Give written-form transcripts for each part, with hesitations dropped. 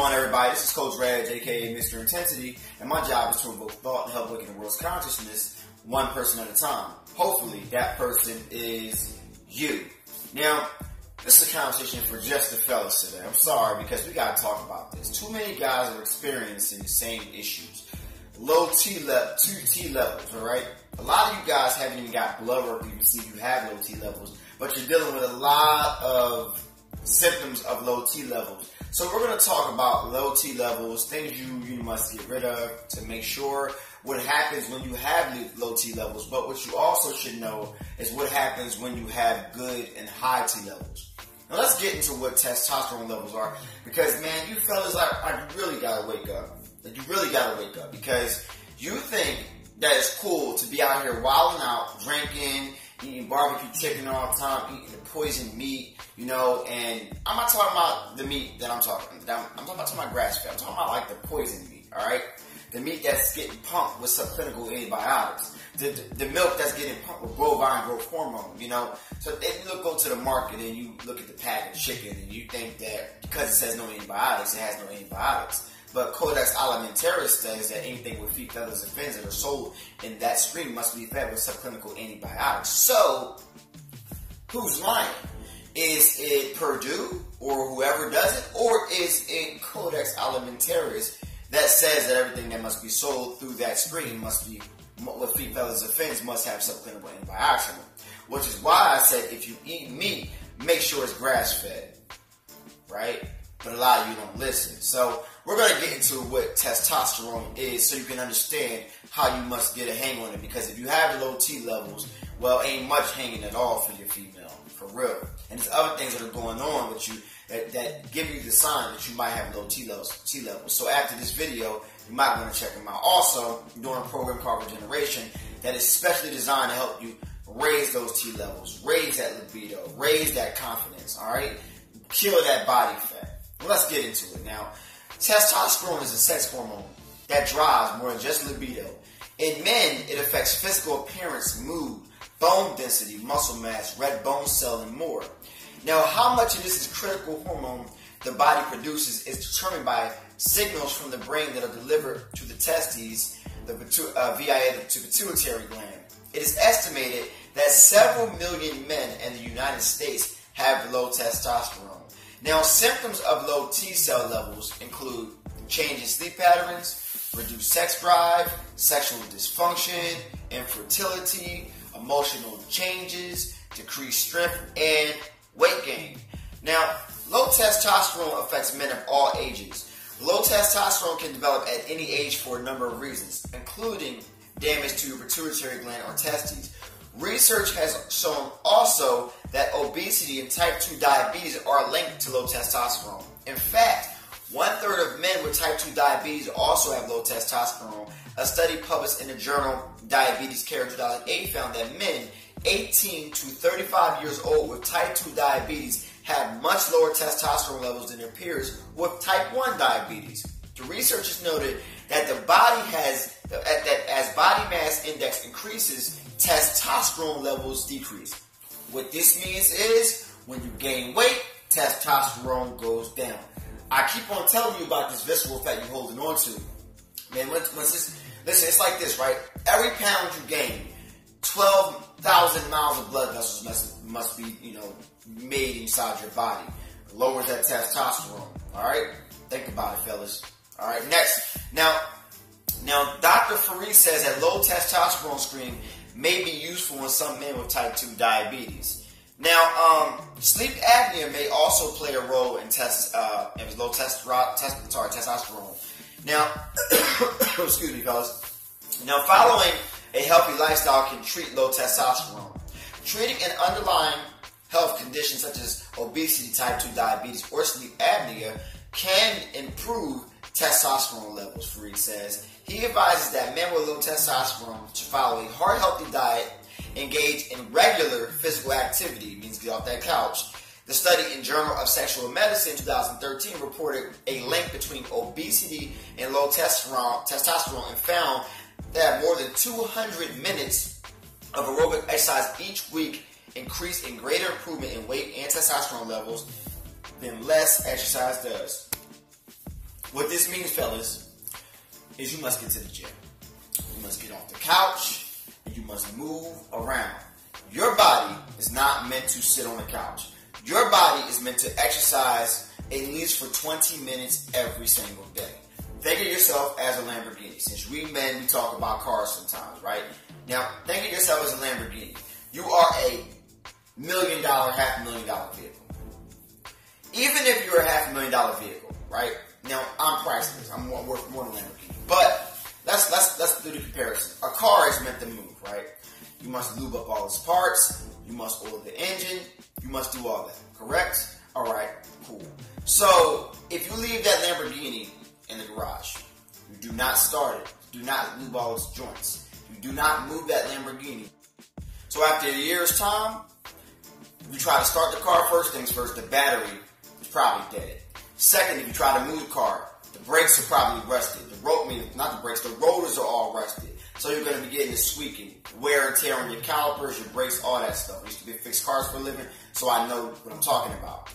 on, everybody? This is Coach Reg, aka Mr. Intensity, and my job is to invoke thought and help awaken the world's consciousness one person at a time. Hopefully, that person is you. Now, this is a conversation for just the fellas today. I'm sorry, because we got to talk about this. Too many guys are experiencing the same issues. Low T levels, alright? A lot of you guys haven't even got blood work to even see you have low T levels, but you're dealing with a lot of symptoms of low T levels. So we're going to talk about low T levels, things you must get rid of to make sure what happens when you have low T levels. But what you also should know is what happens when you have good and high T levels. Now let's get into what testosterone levels are, because man, you fellas, you really got to wake up. You really got to wake up, because you think that it's cool to be out here wilding out, drinking, eating barbecue chicken all the time, eating the poisoned meat, and I'm not talking about the meat that I'm talking about. I'm talking about grass fed. I'm talking about like the poisoned meat, alright? The meat that's getting pumped with subclinical antibiotics. The milk that's getting pumped with bovine growth hormone, So if you go to the market and you look at the pack of chicken and you think that because it says no antibiotics, it has no antibiotics. But Codex Alimentarius says that anything with feet, feathers, and fins that are sold in that stream must be fed with subclinical antibiotics. So, who's lying? Is it Purdue or whoever does it? Or is it Codex Alimentarius that says that everything that must be sold through that stream must be, with feet, feathers, and fins, must have subclinical antibiotics in them? Which is why I said if you eat meat, make sure it's grass-fed, right? But a lot of you don't listen. So we're going to get into what testosterone is so you can understand how you must get a hang on it. Because if you have low T levels, well, ain't much hanging at all for your female, for real. And there's other things that are going on with you that give you the sign that you might have low T levels. So after this video, you might want to check them out. Also, I'm doing a program called Regeneration that is specially designed to help you raise those T levels, raise that libido, raise that confidence, all right? Kill that body fat. Let's get into it now. Testosterone is a sex hormone that drives more than just libido. In men, it affects physical appearance, mood, bone density, muscle mass, red bone cell, and more. Now, how much of this is critical hormone the body produces is determined by signals from the brain that are delivered to the testes via the pituitary gland. It is estimated that several million men in the United States have low testosterone. Now, symptoms of low T cell levels include change in sleep patterns, reduced sex drive, sexual dysfunction, infertility, emotional changes, decreased strength, and weight gain. Now, low testosterone affects men of all ages. Low testosterone can develop at any age for a number of reasons, including damage to your pituitary gland or testes. Research has shown also that obesity and type 2 diabetes are linked to low testosterone. In fact, 1/3 of men with type 2 diabetes also have low testosterone. A study published in the journal Diabetes Care 2008 found that men 18 to 35 years old with type 2 diabetes have much lower testosterone levels than their peers with type 1 diabetes. The researchers noted that as body mass index increases, testosterone levels decrease. What this means is when you gain weight, testosterone goes down. I keep on telling you about this visceral fat you're holding on to. Man, listen, it's like this, right? Every pound you gain, 12,000 miles of blood vessels must be, made inside your body. It lowers that testosterone. All right? Think about it, fellas. All right, next. Now, Dr. Farid says that low testosterone screen may be useful in some men with type 2 diabetes. Now, sleep apnea may also play a role in low testosterone. Now, excuse me, fellas. Now, following a healthy lifestyle can treat low testosterone. Treating an underlying health condition such as obesity, type 2 diabetes, or sleep apnea can improve testosterone levels, Farid says. He advises that men with low testosterone should follow a heart-healthy diet, engage in regular physical activity, means get off that couch. The study in Journal of Sexual Medicine 2013 reported a link between obesity and low testosterone and found that more than 200 minutes of aerobic exercise each week increased in greater improvement in weight and testosterone levels than less exercise does. What this means, fellas, is you must get to the gym. You must get off the couch, and you must move around. Your body is not meant to sit on the couch. Your body is meant to exercise at least for 20 minutes every single day. Think of yourself as a Lamborghini. Since we men, we talk about cars sometimes, right? Now, think of yourself as a Lamborghini. You are a $1 million, $500,000 vehicle. Even if you're a $500,000 vehicle, right? Now, I'm priceless. I'm worth more than Lamborghini. But let's do the comparison. A car is meant to move, right? You must lube up all its parts. You must oil the engine. You must do all that. Correct? All right. Cool. So, if you leave that Lamborghini in the garage, you do not start it. Do not lube all its joints. You do not move that Lamborghini. So after a year's time, if you try to start the car, first things first, the battery is probably dead. Second, if you try to move the car, the brakes are probably rusted. Not the brakes, the rotors are all rusted. So you're going to be getting this squeaking, wear and tear on your calipers, your brakes, all that stuff. I used to be fix cars for a living, so I know what I'm talking about.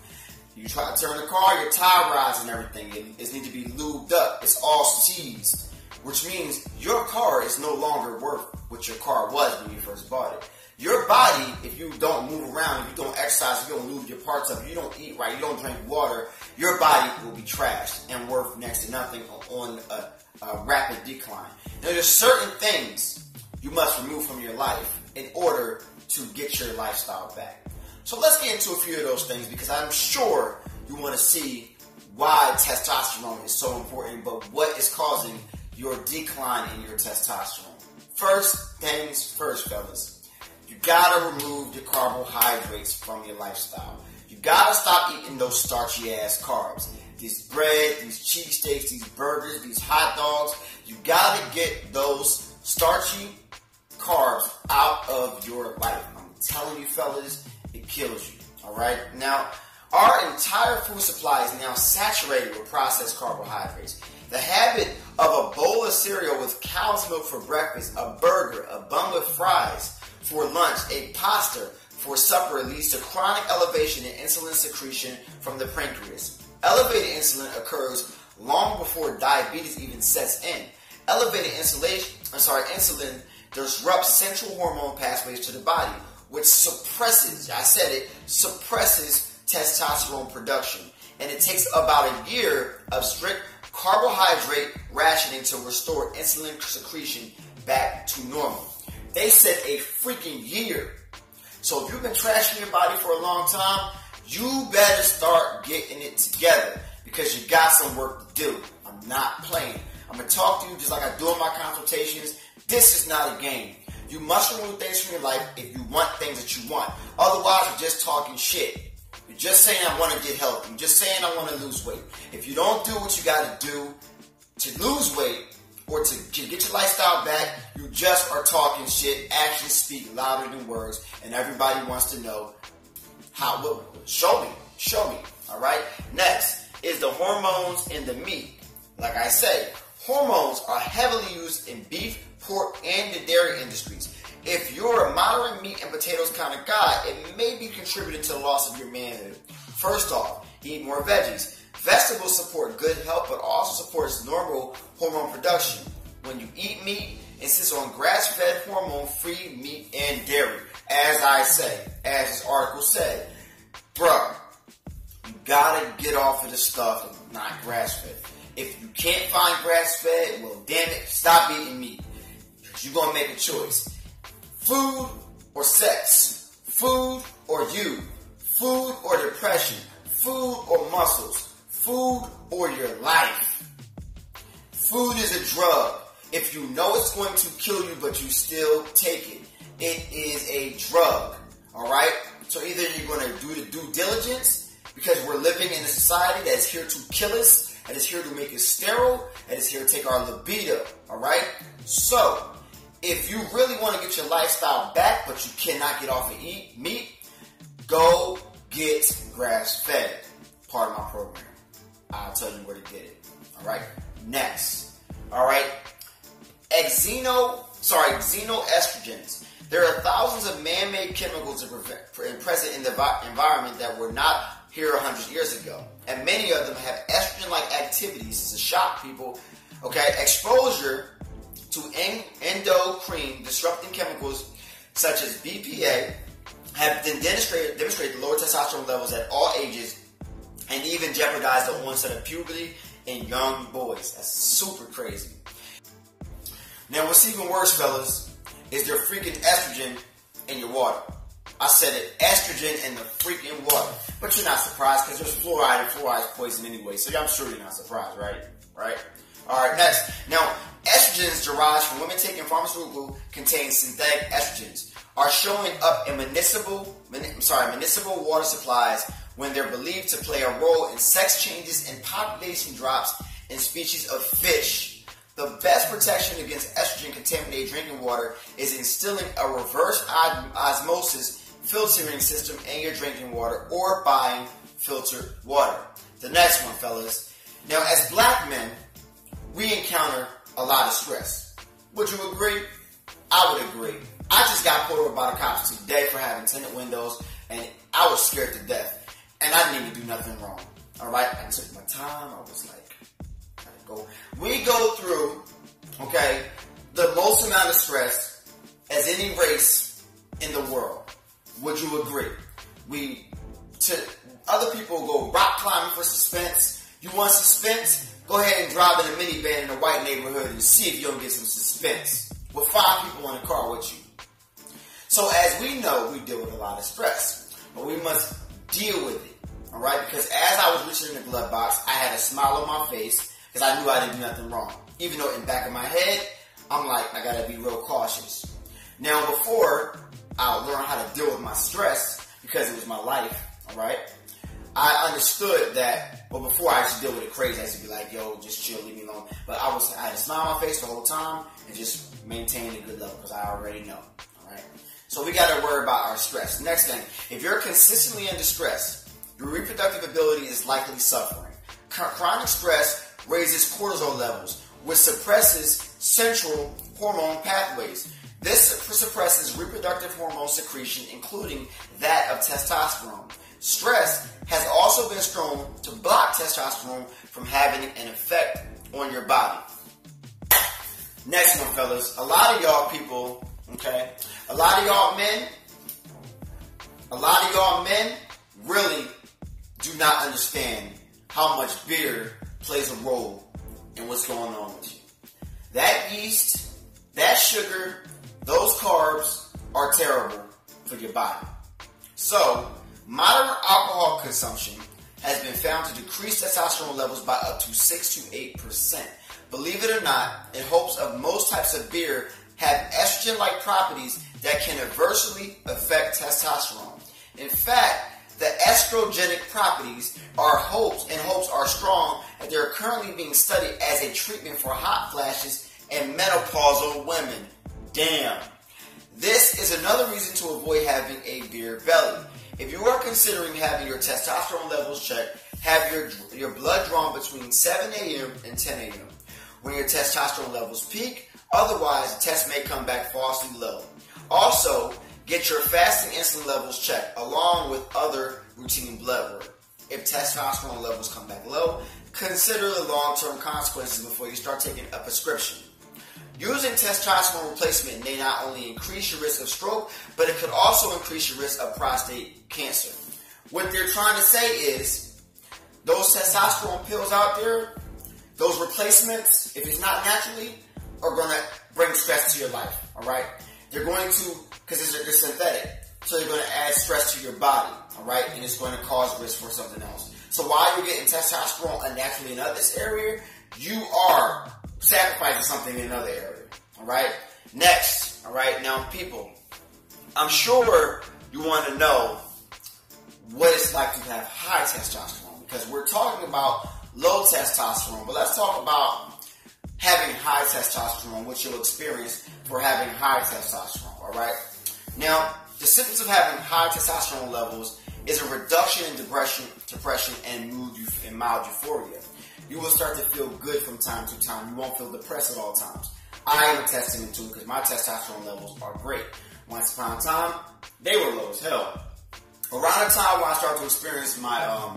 You try to turn the car, your tie rods and everything, it needs to be lubed up. It's all seized, which means your car is no longer worth what your car was when you first bought it. Your body, if you don't move around, if you don't exercise, if you don't lube your parts up, if you don't eat right, you don't drink water, your body will be trashed and worth next to nothing on a rapid decline. Now, there's certain things you must remove from your life in order to get your lifestyle back. So let's get into a few of those things because I'm sure you want to see why testosterone is so important, but what is causing your decline in your testosterone. First things first, fellas. You gotta remove the carbohydrates from your lifestyle. You gotta stop eating those starchy ass carbs. These bread, these cheesesteaks, these burgers, these hot dogs. You gotta get those starchy carbs out of your life. I'm telling you, fellas, it kills you. Alright? Now, our entire food supply is now saturated with processed carbohydrates. The habit of a bowl of cereal with cow's milk for breakfast, a burger, a bun with fries for lunch, a pasta for supper leads to chronic elevation in insulin secretion from the pancreas. Elevated insulin occurs long before diabetes even sets in. Elevated insulin disrupts central hormone pathways to the body, which suppresses testosterone production. And it takes about a year of strict carbohydrate rationing to restore insulin secretion back to normal. They said a freaking year. So if you've been trashing your body for a long time, you better start getting it together because you got some work to do. I'm not playing. I'm going to talk to you just like I do in my consultations. This is not a game. You must remove things from your life if you want things that you want. Otherwise, you're just talking shit. You're just saying I want to get healthy. You're just saying I want to lose weight. If you don't do what you got to do to lose weight or to get your lifestyle back, you just are talking shit. Actions speak louder than words, and everybody wants to know how. Well, show me. All right. Next is the hormones in the meat. Like I say, hormones are heavily used in beef, pork, and the dairy industries. If you're a moderate meat and potatoes kind of guy, it may be contributing to the loss of your manhood. First off, eat more veggies. Vegetables support good health, but also supports normal hormone production. When you eat meat, insist on grass-fed, hormone-free meat and dairy. As I say, as this article said, bruh, you gotta get off of the stuff that's not grass-fed. If you can't find grass-fed, well, damn it, stop eating meat. Because you're gonna make a choice. Food or sex? Food or you? Food or depression? Food or muscles? Food or your life? Food is a drug. If you know it's going to kill you, but you still take it, it is a drug. Alright? So either you're going to do the due diligence, because we're living in a society that is here to kill us, that is here to make us sterile, that is here to take our libido. Alright? So, if you really want to get your lifestyle back, but you cannot get off of meat, go get grass-fed. Part of my program. I'll tell you where to get it. Alright? Next. Alright? Xenoestrogens. There are thousands of man-made chemicals present in the environment that were not here 100 years ago. And many of them have estrogen-like activities to shock people. Okay, exposure to endocrine disrupting chemicals such as BPA have been demonstrated lower testosterone levels at all ages and even jeopardize the onset of puberty in young boys. That's super crazy. Now, what's even worse, fellas, is there freaking estrogen in your water. I said it, estrogen in the freaking water. But you're not surprised because there's fluoride, and fluoride is poison anyway. So I'm sure you're not surprised, right? Right? Alright, next. Now, estrogens derived from women taking pharmaceutical contain synthetic estrogens are showing up in municipal water supplies when they're believed to play a role in sex changes and population drops in species of fish. The best protection against estrogen-contaminated drinking water is instilling a reverse osmosis filtering system in your drinking water or buying filtered water. The next one, fellas. Now, as black men, we encounter a lot of stress. Would you agree? I would agree. I just got pulled over by the cops today for having tinted windows, and I was scared to death. And I didn't even do nothing wrong. Alright? I took my time. I was like, gotta go. We go through, okay, the most amount of stress as any race in the world. Would you agree? Other people go rock climbing for suspense. You want suspense? Go ahead and drive in a minivan in a white neighborhood and see if you don't get some suspense with 5 people in the car with you. So as we know, we deal with a lot of stress, but we must deal with it, all right? Because as I was reaching in the glove box, I had a smile on my face because I knew I didn't do nothing wrong. Even though in the back of my head, I'm like, I gotta be real cautious. Now, before I learned how to deal with my stress, because it was my life, all right? I understood that, but before I used to deal with it crazy, I used to be like, yo, just chill, leave me alone. But I had a smile on my face the whole time and just maintain a good level because I already know, all right? So we got to worry about our stress. Next thing, if you're consistently under stress, your reproductive ability is likely suffering. Chronic stress raises cortisol levels, which suppresses central hormone pathways. This suppresses reproductive hormone secretion, including that of testosterone. Stress has also been shown to block testosterone from having an effect on your body. Next one, fellas. A lot of y'all people, okay, a lot of y'all men really do not understand how much beer plays a role in what's going on with you. That yeast, that sugar, those carbs are terrible for your body. So, moderate alcohol consumption has been found to decrease testosterone levels by up to 6 to 8%. Believe it or not, in hopes of most types of beer have estrogen-like properties that can adversely affect testosterone. In fact, the estrogenic properties hopes are strong that they are currently being studied as a treatment for hot flashes and menopausal women. Damn. This is another reason to avoid having a beer belly. If you are considering having your testosterone levels checked, have your blood drawn between 7 a.m. and 10 a.m. when your testosterone levels peak. Otherwise, the test may come back falsely low. Also, get your fasting insulin levels checked along with other routine blood work. If testosterone levels come back low, consider the long-term consequences before you start taking a prescription. Using testosterone replacement may not only increase your risk of stroke, but it could also increase your risk of prostate cancer. What they're trying to say is, those testosterone pills out there, those replacements, if it's not naturally, are going to bring stress to your life, alright? They're going to, because they're synthetic, so they're going to add stress to your body, alright? And it's going to cause risk for something else. So while you're getting testosterone unnaturally in this area, you are sacrificing something in another area. Alright? Next, alright, now people, I'm sure you want to know what it's like to have high testosterone, because we're talking about low testosterone, but let's talk about having high testosterone, what you'll experience for having high testosterone, alright? Now, the symptoms of having high testosterone levels is a reduction in depression and mild euphoria. You will start to feel good from time to time. You won't feel depressed at all times. I am a testament to it because my testosterone levels are great. Once upon a time, they were low as hell. Around the time when I started to experience my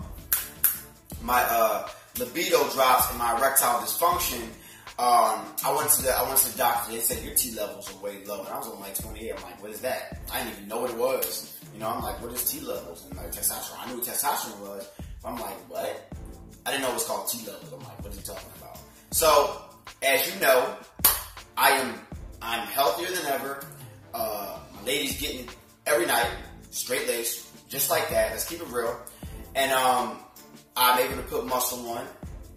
libido drops and my erectile dysfunction, I went to the doctor. They said your T levels are way low, and I was on like 28. I'm like, what is that? I didn't even know what it was. You know, I'm like, what is T levels? And like testosterone. I knew what testosterone was, but I'm like, what? I didn't know it was called T levels. I'm like, what is he talking about? So, as you know, I'm healthier than ever. My lady's getting every night, straight laced, just like that. Let's keep it real. And I'm able to put muscle on,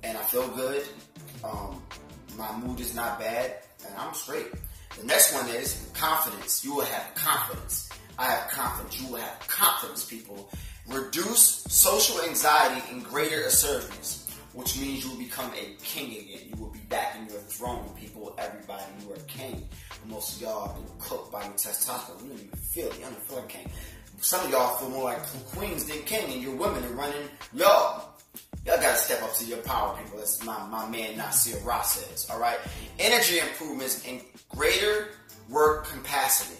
and I feel good. My mood is not bad, and I'm straight. The next one is confidence. You will have confidence. I have confidence. You will have confidence, people. Reduce social anxiety and greater assertiveness, which means you will become a king again. You will be back in your throne, people. Everybody, you are a king. Most of y'all have been cooked by your testosterone. You don't even feel it. You don't even feel like king. Some of y'all feel more like queens than king, and your women are running. Y'all gotta step up to your power, people. That's my man Nasir Ross says. Alright? Energy improvements and greater work capacity.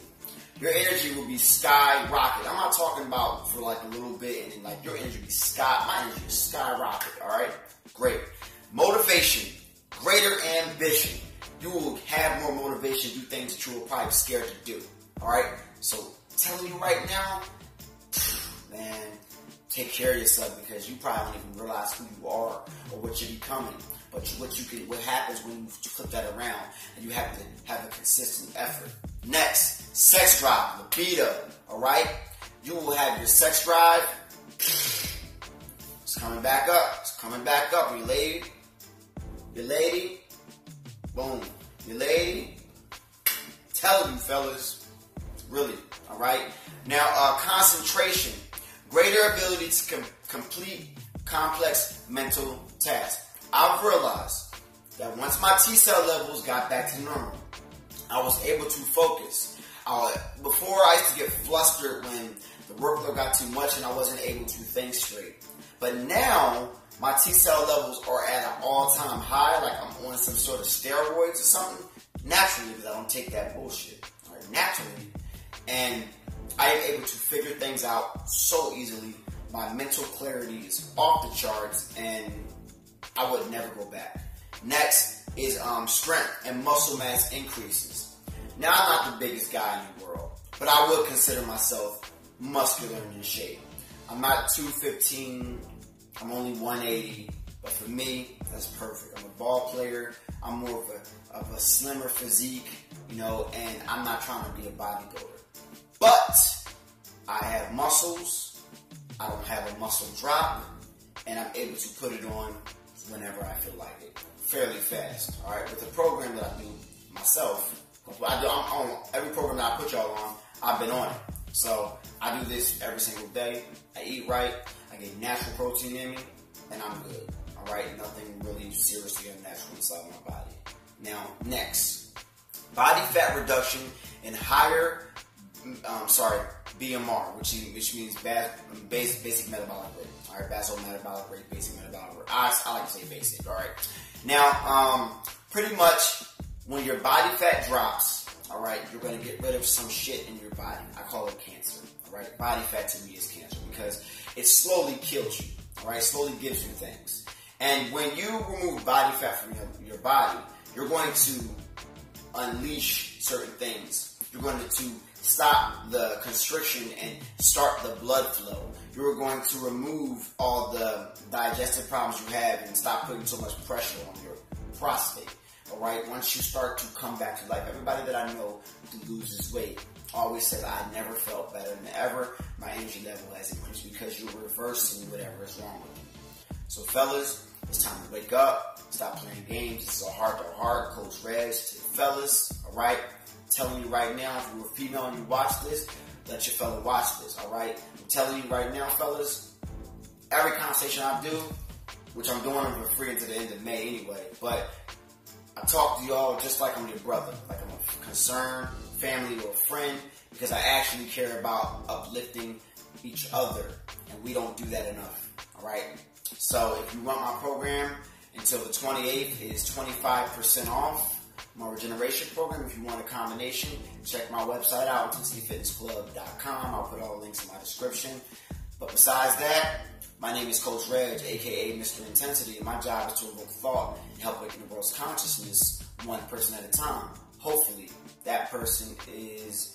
Your energy will be skyrocket. I'm not talking about for like a little bit and then like your energy will be my energy is skyrocket. Alright? Great. Motivation. Greater ambition. You will have more motivation to do things that you were probably scared to do. Alright? So, telling you right now, man, take care of yourself, because you probably don't even realize who you are or what you're becoming. But what happens when you flip that around, and you have to have a consistent effort. Next, sex drive, libido. Alright? You will have your sex drive. It's coming back up. It's coming back up. Your lady, boom. Your lady, telling you fellas, really, alright? Now, concentration, greater ability to complete complex mental tasks. I've realized that once my T cell levels got back to normal, I was able to focus. Before, I used to get flustered when the workload got too much and I wasn't able to think straight. But now, my T cell levels are at an all-time high, like I'm on some sort of steroids or something. Naturally, because I don't take that bullshit. Right? Naturally. And I am able to figure things out so easily. My mental clarity is off the charts, and I would never go back. Next is strength and muscle mass increases. Now, I'm not the biggest guy in the world, but I would consider myself muscular and in shape. I'm not 215, I'm only 180, but for me, that's perfect. I'm a ball player, I'm more of a slimmer physique, you know, and I'm not trying to be a bodybuilder. But I have muscles, I don't have a muscle drop, and I'm able to put it on whenever I feel like it, fairly fast. Alright, with the program that I do myself, I'm on every program that I put y'all on, I've been on it. So I do this every single day. I eat right, I get natural protein in me, and I'm good. Alright, nothing really seriously unnatural inside my body. Now, next, body fat reduction and higher, BMR, which means basic metabolic rate. Alright, basal metabolic rate, basic metabolic rate. I like to say basic, alright. Now, pretty much when your body fat drops, alright, you're going to get rid of some shit in your body. I call it cancer, alright? Body fat to me is cancer because it slowly kills you, alright? Slowly gives you things. And when you remove body fat from your body, you're going to unleash certain things. You're going to stop the constriction and start the blood flow. You're going to remove all the digestive problems you have and stop putting so much pressure on your prostate. Alright, once you start to come back to life, everybody that I know who loses weight always says, I never felt better than ever. My energy level has increased because you're reversing whatever is wrong with you. So fellas, it's time to wake up, stop playing games. This is a heart-to-heart, Coach Rez to the fellas, alright? Telling you right now, if you're a female and you watch this, let your fella watch this, alright? I'm telling you right now, fellas, every conversation I do, which I'm doing them for free until the end of May anyway, but I talk to y'all just like I'm your brother, like I'm a concerned family or a friend, because I actually care about uplifting each other, and we don't do that enough, alright? So if you want my program until the 28th, it is 25% off. My regeneration program, if you want a combination, check my website out, 10cityfitnessclub.com. I'll put all the links in my description. But besides that, my name is Coach Reg, aka Mr. Intensity, and my job is to evoke thought and help awaken the world's consciousness one person at a time. Hopefully, that person is